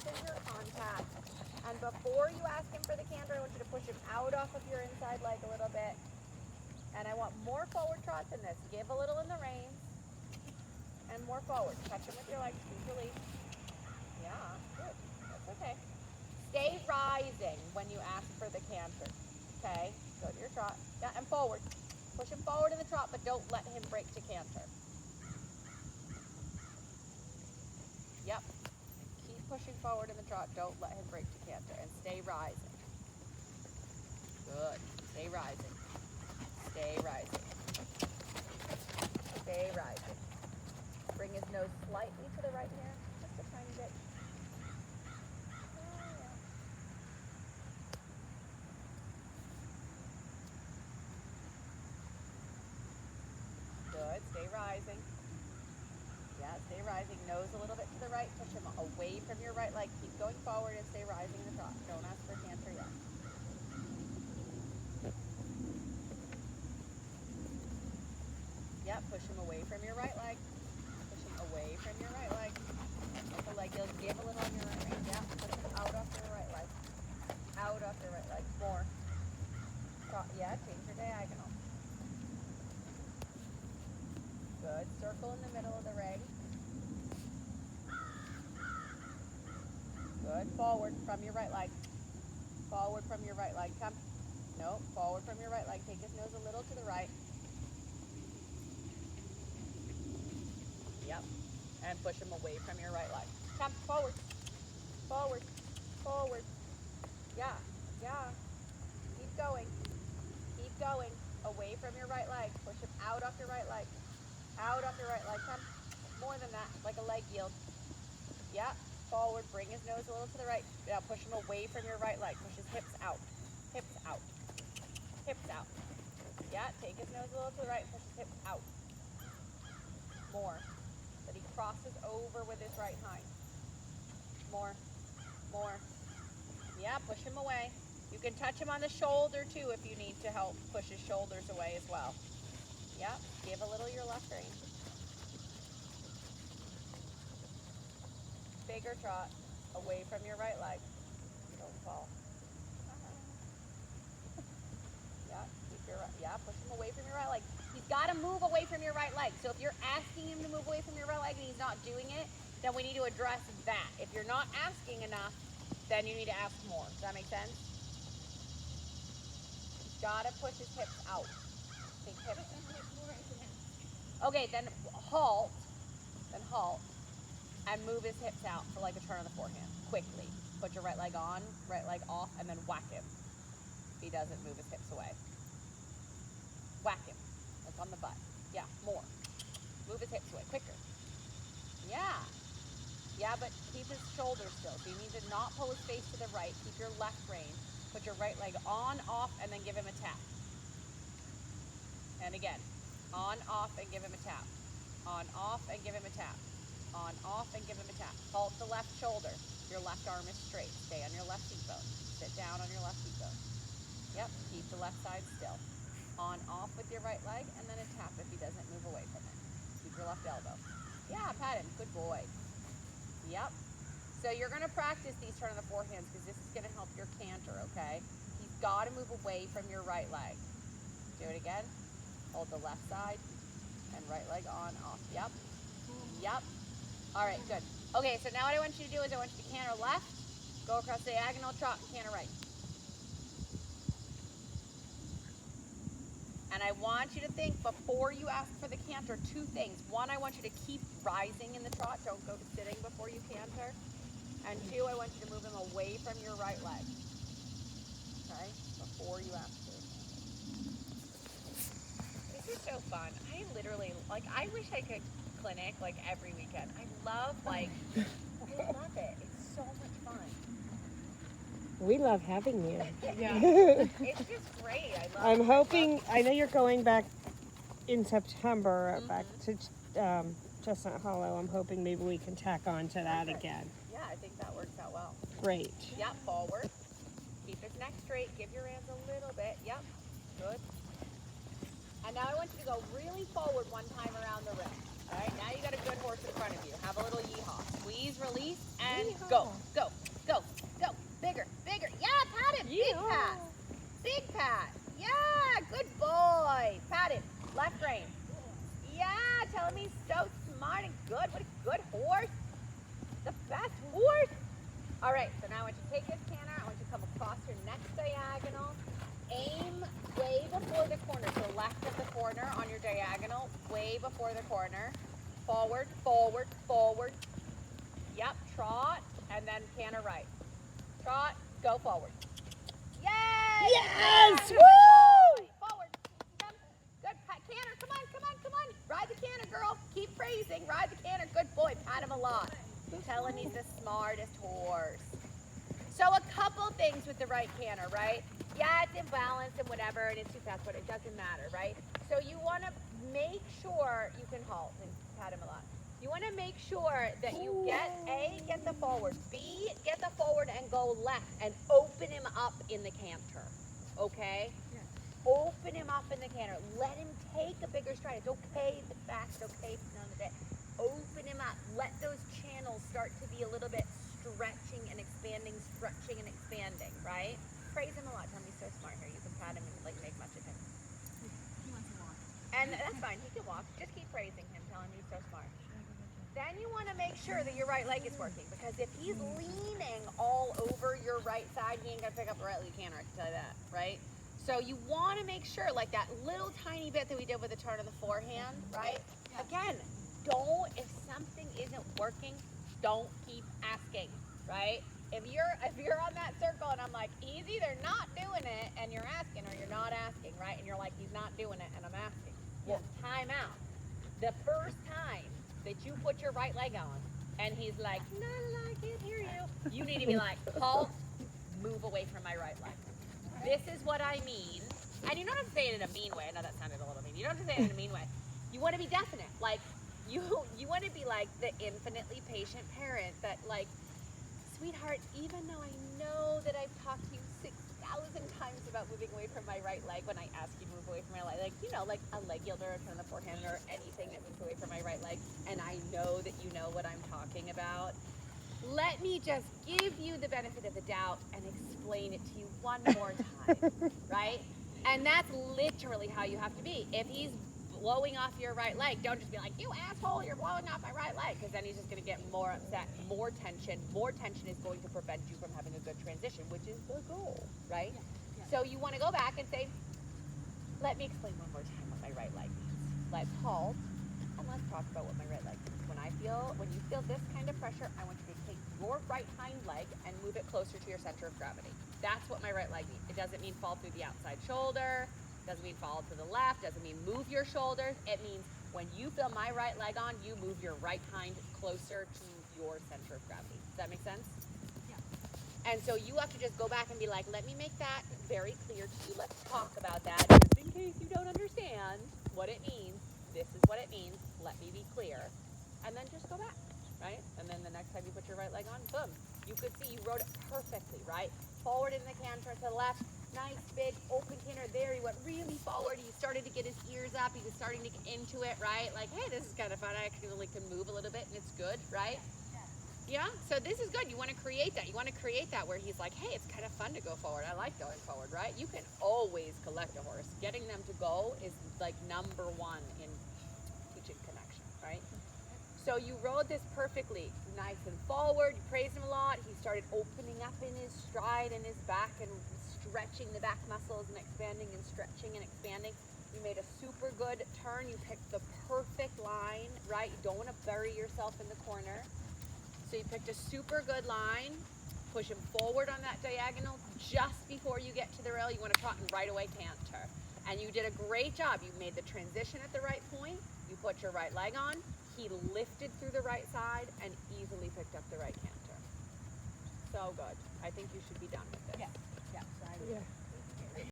loosen your contact. And before you ask him for the canter, I want you to push him out off of your inside leg a little bit. And I want more forward trot than this. Give a little in the reins. And more forward. Touch him with your legs. Squeeze release. Yeah, good. That's okay. Stay rising when you ask for the canter. Okay? Go to your trot. Yeah, and forward. Push him forward in the trot, but don't let him break to canter. Yep. Keep pushing forward in the trot. Don't let him break to canter. And stay rising. Good. Stay rising. Stay rising. Stay rising. Bring his nose slightly to the right here. Just a tiny bit. Good. Stay rising. Yeah, stay rising. Nose a little bit to the right. Push him away from your right leg. Keep going forward and stay rising in the trot. Don't ask for canter yet. Yeah, push him away from your right leg. Push him away from your right leg. Make the leg you'll give a little on your right leg. Yeah, push him out off your right leg. Out off your right leg. More. Yeah, change your diagonal. Good. Circle in the middle of the ring. Good. Forward from your right leg. Forward from your right leg. Come. No, forward from your right leg. Take his nose a little to the right. Yep. And push him away from your right leg. Come. Forward. Forward. Forward. Yeah. Yeah. Keep going. Keep going. Away from your right leg. Push him out off your right leg. Out off your right leg. Come. More than that. Like a leg yield. Yeah. Forward. Bring his nose a little to the right. Now push him away from your right leg. Push his hips out. Hips out. Hips out. Yeah. Take his nose a little to the right. Push his hips out. More. That he crosses over with his right hind. More. More. Yeah. Push him away. You can touch him on the shoulder too if you need to help push his shoulders away as well. Yep, give a little your left rein. Bigger trot, away from your right leg. Don't fall. Yeah, push him away from your right leg. He's got to move away from your right leg. So if you're asking him to move away from your right leg and he's not doing it, then we need to address that. If you're not asking enough, then you need to ask more. Does that make sense? He's got to push his hips out. Think hips. Okay, then halt, and move his hips out for like a turn of the forehand, quickly. Put your right leg on, right leg off, and then whack him. If he doesn't move his hips away. Whack him, like on the butt. Yeah, more. Move his hips away, quicker. Yeah. Yeah, but keep his shoulders still. So you need to not pull his face to the right, keep your left rein, put your right leg on, off, and then give him a tap. And again. On, off, and give him a tap. On, off, and give him a tap. On, off, and give him a tap. Hold the left shoulder. Your left arm is straight. Stay on your left hip bone. Sit down on your left hip bone. Yep, keep the left side still. On, off with your right leg, and then a tap if he doesn't move away from it. Keep your left elbow. Yeah, pat him. Good boy. Yep. So you're going to practice these turn of the forehands because this is going to help your canter, okay? He's got to move away from your right leg. Do it again. Hold the left side and right leg on, off. Yep. Yep. All right, good. Okay, so now what I want you to do is I want you to canter left, go across diagonal, trot, and canter right. And I want you to think before you ask for the canter, two things. One, I want you to keep rising in the trot. Don't go to sitting before you canter. And two, I want you to move him away from your right leg. Okay? Before you ask for it. This is so fun. I literally, I wish I could clinic, every weekend. I love it. It's so much fun. We love having you. Yeah. It's just great. I'm hoping, I know you're going back in September, back to Chestnut Hollow. I'm hoping maybe we can tack on to that again. Yeah, I think that works out well. Great. Yep, forward. Keep his neck straight. Give your hands a little bit. Yep, good. And now I want you to go really forward one time around the rim. All right, now you got a good horse in front of you. Have a little yeehaw. Squeeze, release. Release and go. Go. Go. Go. Bigger. Bigger. Yeah, pat him. Big pat. Big pat. Yeah, good boy. Pat him. Left rein. Yeah, tell him he's so smart and good. What a good horse. The best horse. All right, so now I want you to take this canter. I want you to come across your next diagonal. Aim way before the corner, so left of the corner on your diagonal, way before the corner. Forward, forward, forward. Yep, trot, and then canter right. Trot, go forward. Yay! Yes! Good Woo! boy. Forward. Come. Good. Canter, come on, come on, come on. Ride the canter, girl. Keep praising. Ride the canter. Good boy. Pat him a lot. Tell him he's the smartest horse. So a couple things with the right canter, right? Yeah, it's imbalanced and whatever, and it's too fast, but it doesn't matter, right? So you want to make sure you can halt and pat him a lot. You want to make sure that you get the forward, B, get the forward and go left and open him up in the canter, okay? Yes. Open him up in the canter. Let him take a bigger stride. It's okay if it's fast, it's okay if it's none of it. Open him up. Let those channels start to be a little bit stretching and expanding, right? Praise him a lot. Tell him he's so smart here. You can pat him and like make much of him. He wants to walk. And that's fine. He can walk. Just keep praising him. Tell him he's so smart. Then you want to make sure that your right leg is working, because if he's leaning all over your right side, he ain't gonna pick up the right leg canter. I can tell you that, right? So you want to make sure, like that little tiny bit that we did with the turn of the forehand, right? Yeah. Again, if something isn't working, don't keep asking, right? If you're on that circle and I'm like, he's either not doing it and you're asking, or you're not asking, right? And you're like, he's not doing it and I'm asking. Well, time out. The first time that you put your right leg on and he's like, no, I can't hear you. You need to be like, halt, move away from my right leg. This is what I mean. And you don't have to say it in a mean way. I know that sounded a little mean. You don't have to say it in a mean way. You want to be definite. Like, you want to be like the infinitely patient parent that, like, sweetheart, even though I know that I've talked to you 6,000 times about moving away from my right leg, when I ask you to move away from my leg, like, you know, like a leg yielder, a turn of the forehand, or anything that moves away from my right leg, and I know that you know what I'm talking about, let me just give you the benefit of the doubt and explain it to you one more time, right? And that's literally how you have to be. If he's blowing off your right leg, don't just be like, you asshole, you're blowing off my right leg, because then he's just going to get more upset, more tension. More tension is going to prevent you from having a good transition, which is the goal, right? Yeah. So you want to go back and say, let me explain one more time what my right leg means. Let's halt and let's talk about what my right leg means. When you feel this kind of pressure, I want you to take your right hind leg and move it closer to your center of gravity. That's what my right leg means. It doesn't mean fall through the outside shoulder. Doesn't mean fall to the left. Doesn't mean move your shoulders. It means when you feel my right leg on, you move your right hind closer to your center of gravity. Does that make sense? Yeah. And so you have to just go back and be like, let me make that very clear to you. Let's talk about that, just in case you don't understand what it means. This is what it means. Let me be clear. And then just go back, right? And then the next time you put your right leg on, boom. You could see you rode it perfectly, right? Forward in the canter to the left. Nice, big, open canter there. He went really forward. He started to get his ears up. He was starting to get into it, right? Like, hey, this is kind of fun. I actually can move a little bit, and it's good, right? Yeah, so this is good. You want to create that. You want to create that where he's like, hey, it's kind of fun to go forward. I like going forward, right? You can always collect a horse. Getting them to go is like number one in teaching connection, right? So you rode this perfectly, nice and forward. You praised him a lot. He started opening up in his stride and his back and stretching the back muscles and expanding and stretching and expanding. You made a super good turn. You picked the perfect line, right? You don't want to bury yourself in the corner. So you picked a super good line. Push him forward on that diagonal. Just before you get to the rail, you want to trot and right away canter. And you did a great job. You made the transition at the right point. You put your right leg on. He lifted through the right side and easily picked up the right canter. So good. I think you should be done with this. Yeah. Yeah. So I would. Yeah.